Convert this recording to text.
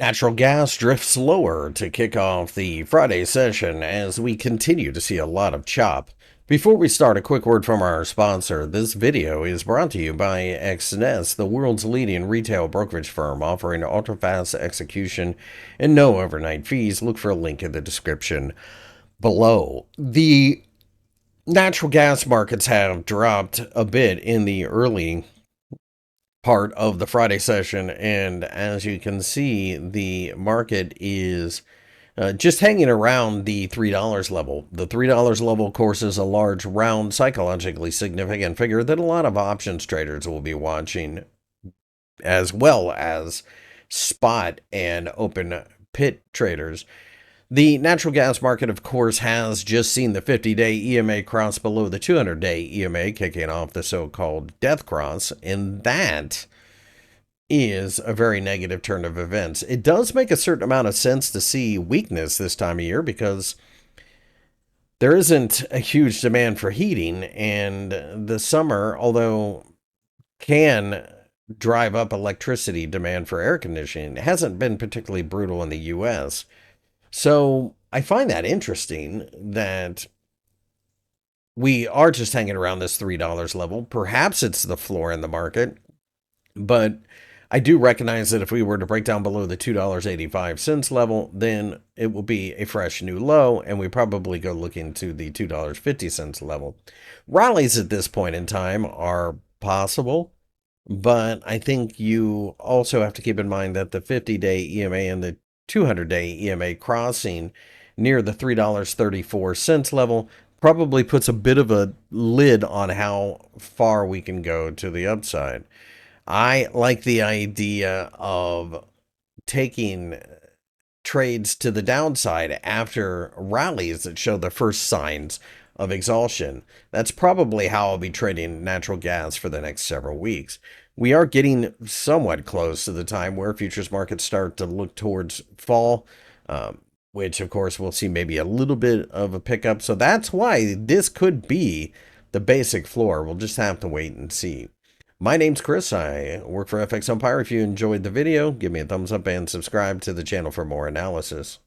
Natural gas drifts lower to kick off the Friday session as we continue to see a lot of chop. Before we start, a quick word from our sponsor. This video is brought to you by FXEmpire, the world's leading retail brokerage firm offering ultra-fast execution and no overnight fees. Look for a link in the description below. The natural gas markets have dropped a bit in the early part of the Friday session, and as you can see, the market is just hanging around the $3 level. The $3 level, of course, is a large, round, psychologically significant figure that a lot of options traders will be watching, as well as spot and open pit traders. The natural gas market, of course, has just seen the 50-day EMA cross below the 200-day EMA, kicking off the so-called death cross, and that is a very negative turn of events. It does make a certain amount of sense to see weakness this time of year because there isn't a huge demand for heating, and the summer, although can drive up electricity demand for air conditioning, hasn't been particularly brutal in the US. So I find that interesting that we are just hanging around this $3 level. Perhaps it's the floor in the market, but I do recognize that if we were to break down below the $2.85 level, then it will be a fresh new low, and we probably go looking to the $2.50 level. Rallies at this point in time are possible, but I think you also have to keep in mind that the 50-day EMA and the 200-day EMA crossing near the $3.34 level probably puts a bit of a lid on how far we can go to the upside. I like the idea of taking trades to the downside after rallies that show the first signs of exhaustion. That's probably how I'll be trading natural gas for the next several weeks. We are getting somewhat close to the time where futures markets start to look towards fall, which of course we'll see maybe a little bit of a pickup. So that's why this could be the basic floor. We'll just have to wait and see. My name's Chris. I work for FXEmpire. If you enjoyed the video, give me a thumbs up and subscribe to the channel for more analysis.